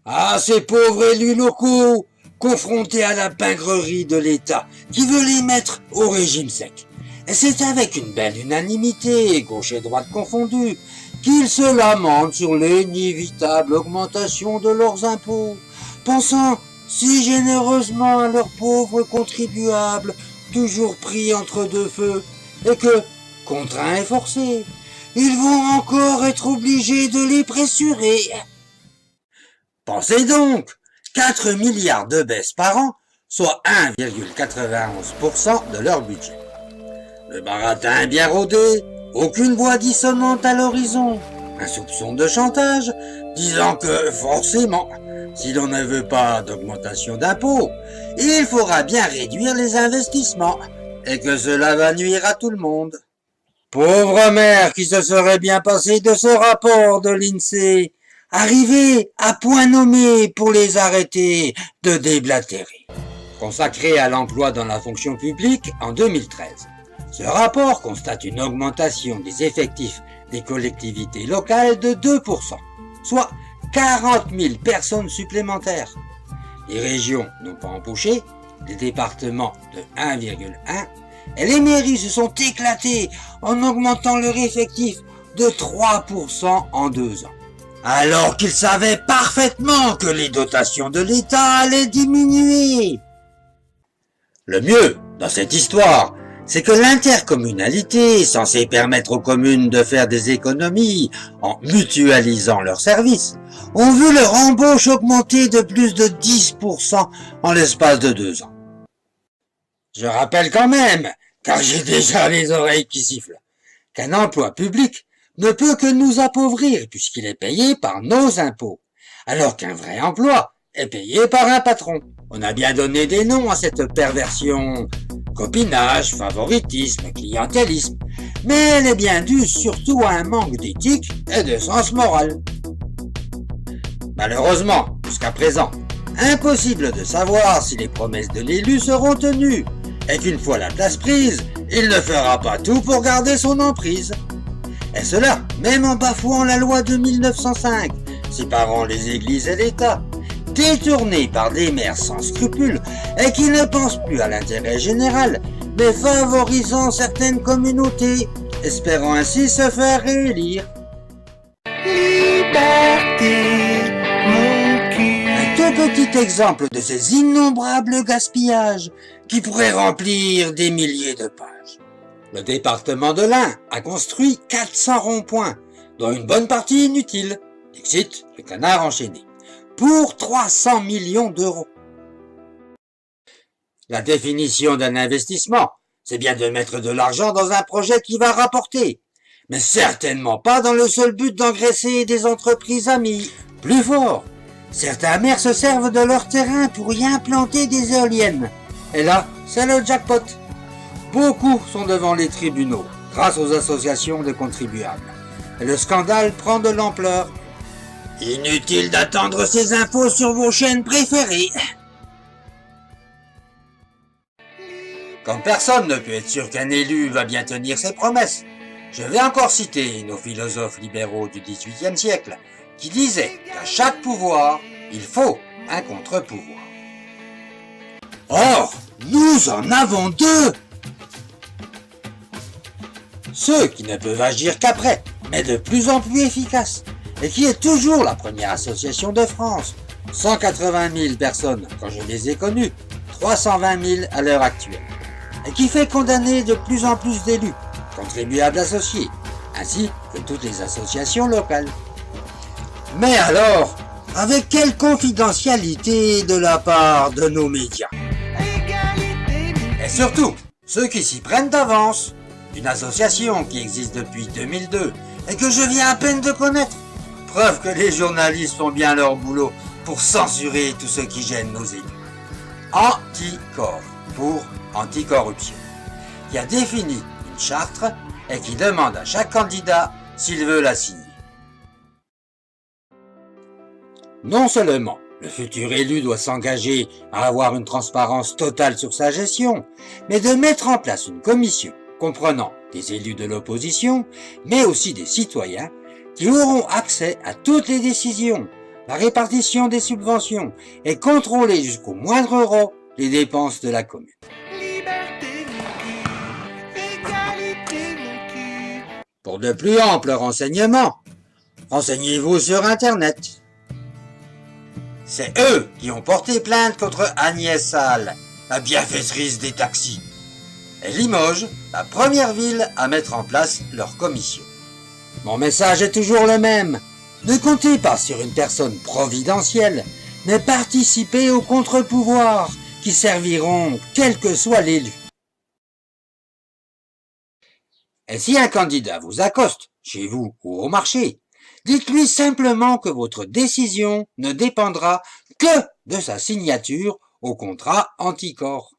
Ah, ces pauvres élus locaux, confrontés à la pingrerie de l'État, qui veut les mettre au régime sec. Et c'est avec une belle unanimité, gauche et droite confondues, qu'ils se lamentent sur l'inévitable augmentation de leurs impôts, pensant si généreusement à leurs pauvres contribuables, toujours pris entre deux feux, et que, contraints et forcés, ils vont encore être obligés de les pressurer. Pensez donc, 4 milliards de baisse par an, soit 1,91% de leur budget. Le baratin bien rodé, aucune voix dissonante à l'horizon, un soupçon de chantage, disant que forcément, si l'on ne veut pas d'augmentation d'impôts, il faudra bien réduire les investissements, et que cela va nuire à tout le monde. Pauvre mère qui se serait bien passée de ce rapport de l'INSEE, arrivé à point nommé pour les arrêter de déblatérer. Consacré à l'emploi dans la fonction publique en 2013. Ce rapport constate une augmentation des effectifs des collectivités locales de 2%, soit 40 000 personnes supplémentaires. Les régions n'ont pas embauché, les départements de 1,1 et les mairies se sont éclatées en augmentant leur effectif de 3% en 2 ans. Alors qu'ils savaient parfaitement que les dotations de l'État allaient diminuer. Le mieux dans cette histoire, c'est que l'intercommunalité, censée permettre aux communes de faire des économies en mutualisant leurs services, ont vu leur embauche augmenter de plus de 10% en l'espace de 2 ans. Je rappelle quand même, car j'ai déjà les oreilles qui sifflent, qu'un emploi public ne peut que nous appauvrir puisqu'il est payé par nos impôts, alors qu'un vrai emploi est payé par un patron. On a bien donné des noms à cette perversion, copinage, favoritisme, clientélisme, mais elle est bien due surtout à un manque d'éthique et de sens moral. Malheureusement, jusqu'à présent, impossible de savoir si les promesses de l'élu seront tenues, et qu'une fois la place prise, il ne fera pas tout pour garder son emprise. Et cela, même en bafouant la loi de 1905, séparant les églises et l'État, détournée par des maires sans scrupules et qui ne pensent plus à l'intérêt général, mais favorisant certaines communautés, espérant ainsi se faire réélire. Liberté, mon cul. Un tout petit exemple de ces innombrables gaspillages qui pourraient remplir des milliers de pages. Le département de l'Ain a construit 400 ronds-points, dont une bonne partie inutile, dixit le canard enchaîné, pour 300 millions d'euros. La définition d'un investissement, c'est bien de mettre de l'argent dans un projet qui va rapporter, mais certainement pas dans le seul but d'engraisser des entreprises amies. Plus fort, certains maires se servent de leur terrain pour y implanter des éoliennes. Et là, c'est le jackpot. Beaucoup sont devant les tribunaux, grâce aux associations de contribuables. Et le scandale prend de l'ampleur. Inutile d'attendre ces infos sur vos chaînes préférées. Comme personne ne peut être sûr qu'un élu va bien tenir ses promesses, je vais encore citer nos philosophes libéraux du XVIIIe siècle, qui disaient qu'à chaque pouvoir, il faut un contre-pouvoir. Or, nous en avons deux. Ceux qui ne peuvent agir qu'après, mais de plus en plus efficaces, et qui est toujours la première association de France. 180 000 personnes quand je les ai connues, 320 000 à l'heure actuelle, et qui fait condamner de plus en plus d'élus, contribuables associés, ainsi que toutes les associations locales. Mais alors, avec quelle confidentialité de la part de nos médias? Et surtout, ceux qui s'y prennent d'avance. Une association qui existe depuis 2002 et que je viens à peine de connaître. Preuve que les journalistes font bien leur boulot pour censurer tout ce qui gêne nos élus. Anticor, pour anticorruption, qui a défini une charte et qui demande à chaque candidat s'il veut la signer. Non seulement le futur élu doit s'engager à avoir une transparence totale sur sa gestion, mais de mettre en place une commission comprenant des élus de l'opposition, mais aussi des citoyens qui auront accès à toutes les décisions, la répartition des subventions et contrôler jusqu'au moindre euro les dépenses de la commune. Liberté, mon cul. Égalité, mon cul. Pour de plus amples renseignements, renseignez-vous sur Internet. C'est eux qui ont porté plainte contre Agnès Salle, la bienfaitrice des taxis, et Limoges, la première ville à mettre en place leur commission. Mon message est toujours le même. Ne comptez pas sur une personne providentielle, mais participez aux contre-pouvoirs qui serviront quel que soit l'élu. Et si un candidat vous accoste, chez vous ou au marché, dites-lui simplement que votre décision ne dépendra que de sa signature au contrat anticorps.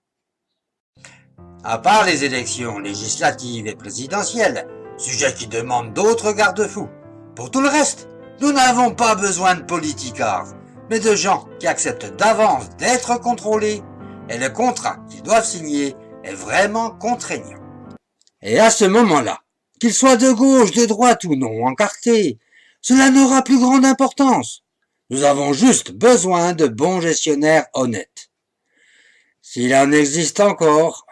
À part les élections législatives et présidentielles, sujet qui demande d'autres garde-fous, pour tout le reste, nous n'avons pas besoin de politicards, mais de gens qui acceptent d'avance d'être contrôlés, et le contrat qu'ils doivent signer est vraiment contraignant. Et à ce moment-là, qu'il soit de gauche, de droite ou non encarté, cela n'aura plus grande importance. Nous avons juste besoin de bons gestionnaires honnêtes. S'il en existe encore.